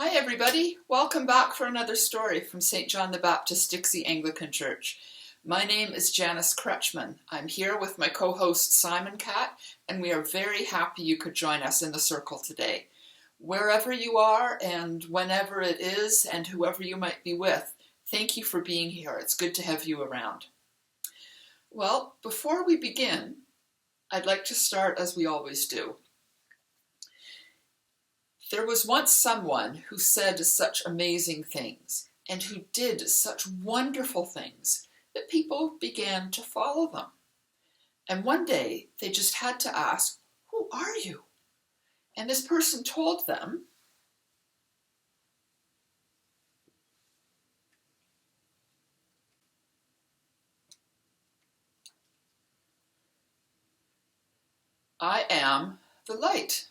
Hi everybody, welcome back for another story from St. John the Baptist Dixie Anglican Church. My name is Janice Kretschmann. I'm here with my co-host Simon Cat, and we are very happy you could join us in the circle today. Wherever you are and whenever it is and whoever you might be with, thank you for being here. It's good to have you around. Well, before we begin, I'd like to start as we always do. There was once someone who said such amazing things and who did such wonderful things that people began to follow them. And one day they just had to ask, "Who are you?" And this person told them, "I am the light."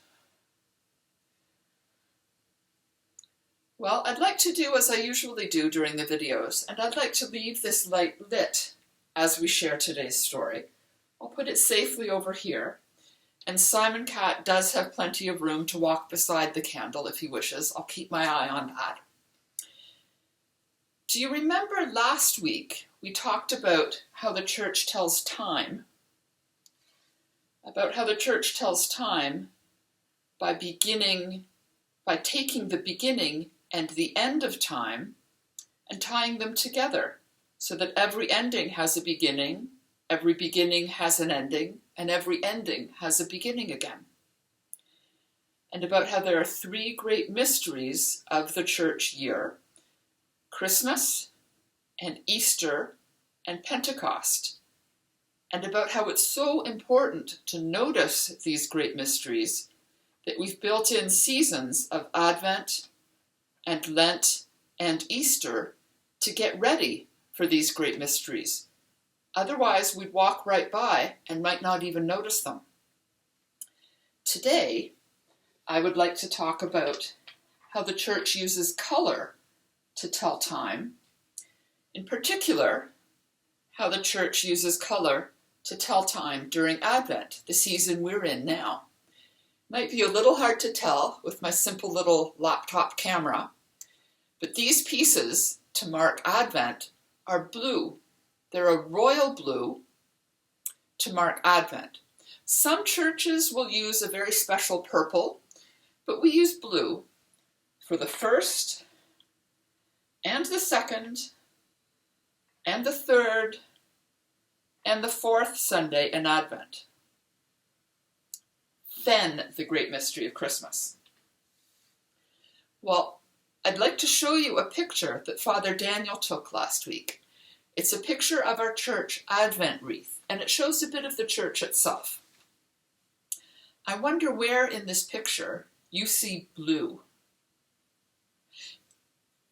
Well, I'd like to do as I usually do during the videos, and I'd like to leave this light lit as we share today's story. I'll put it safely over here, and Simon Cat does have plenty of room to walk beside the candle if he wishes. I'll keep my eye on that. Do you remember last week we talked about how the church tells time? About how the church tells time by taking the beginning and the end of time and tying them together so that every ending has a beginning, every beginning has an ending, and every ending has a beginning again. And about how there are three great mysteries of the church year: Christmas and Easter and Pentecost. And about how it's so important to notice these great mysteries that we've built in seasons of Advent and Lent and Easter to get ready for these great mysteries. Otherwise, we'd walk right by and might not even notice them. Today, I would like to talk about how the church uses color to tell time. In particular, how the church uses color to tell time during Advent, the season we're in now. Might be a little hard to tell with my simple little laptop camera, but these pieces to mark Advent are blue. They're a royal blue to mark Advent. Some churches will use a very special purple, but we use blue for the first and the second and the third and the fourth Sunday in Advent. Then the great mystery of Christmas. Well, I'd like to show you a picture that Father Daniel took last week. It's a picture of our church Advent wreath, and it shows a bit of the church itself. I wonder where in this picture you see blue.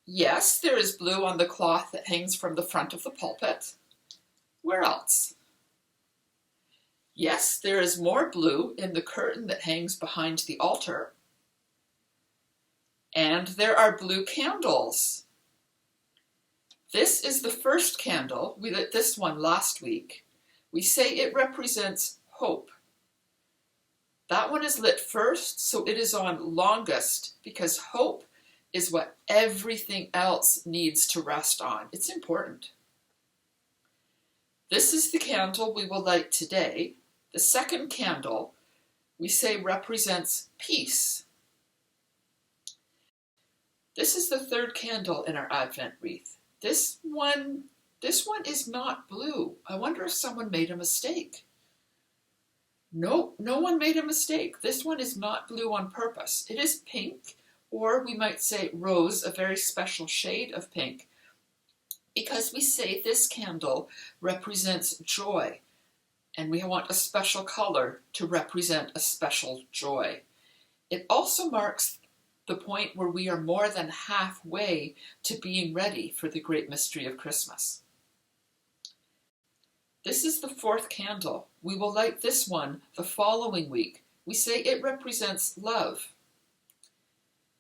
Yes, there is blue on the cloth that hangs from the front of the pulpit. Where else? Yes, there is more blue in the curtain that hangs behind the altar. And there are blue candles. This is the first candle. We lit this one last week. We say it represents hope. That one is lit first, so it is on longest, because hope is what everything else needs to rest on. It's important. This is the candle we will light today. The second candle, we say, represents peace. This is the third candle in our Advent wreath. This one is not blue. I wonder if someone made a mistake. No one made a mistake. This one is not blue on purpose. It is pink, or we might say rose, a very special shade of pink, because we say this candle represents joy, and we want a special color to represent a special joy. It also marks the point where we are more than halfway to being ready for the great mystery of Christmas. This is the fourth candle. We will light this one the following week. We say it represents love.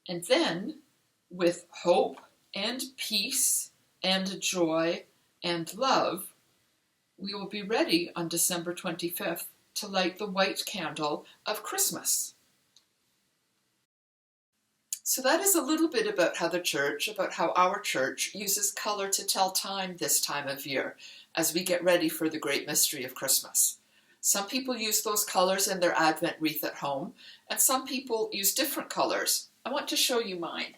And then, with hope and peace and joy and love, we will be ready on December 25th to light the white candle of Christmas. So that is a little bit about how our church uses color to tell time this time of year as we get ready for the great mystery of Christmas. Some people use those colors in their Advent wreath at home, and some people use different colors. I want to show you mine.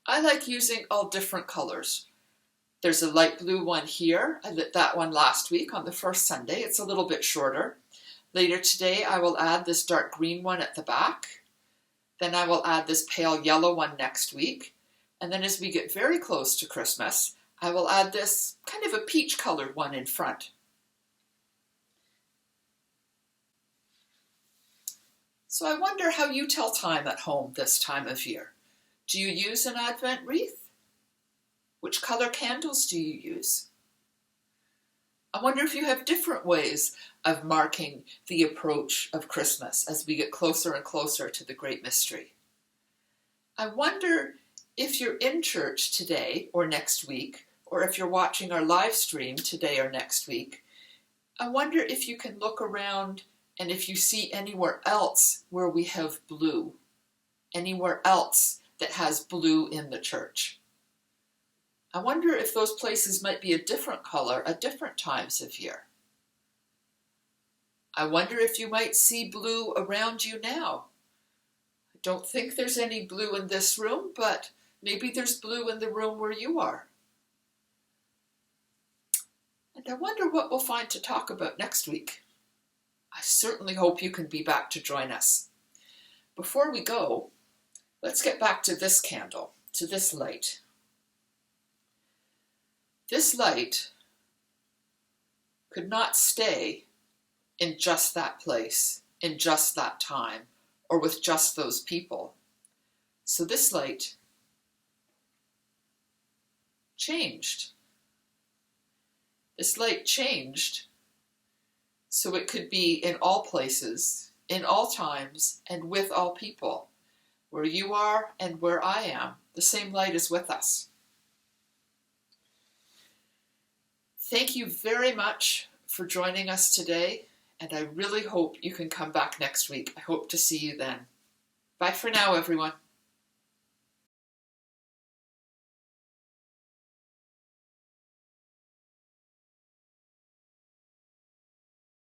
I like using all different colors. There's a light blue one here. I lit that one last week on the first Sunday. It's a little bit shorter. Later today, I will add this dark green one at the back. Then I will add this pale yellow one next week. And then as we get very close to Christmas, I will add this kind of a peach colored one in front. So I wonder how you tell time at home this time of year. Do you use an Advent wreath? Which color candles do you use? I wonder if you have different ways of marking the approach of Christmas as we get closer and closer to the great mystery. I wonder if you're in church today or next week, or if you're watching our live stream today or next week, I wonder if you can look around and if you see anywhere else where we have blue, anywhere else that has blue in the church. I wonder if those places might be a different color at different times of year. I wonder if you might see blue around you now. I don't think there's any blue in this room, but maybe there's blue in the room where you are. And I wonder what we'll find to talk about next week. I certainly hope you can be back to join us. Before we go, let's get back to this candle, to this light. This light could not stay in just that place, in just that time, or with just those people. So this light changed. This light changed so it could be in all places, in all times, and with all people. Where you are and where I am, the same light is with us. Thank you very much for joining us today, and I really hope you can come back next week. I hope to see you then. Bye for now, everyone.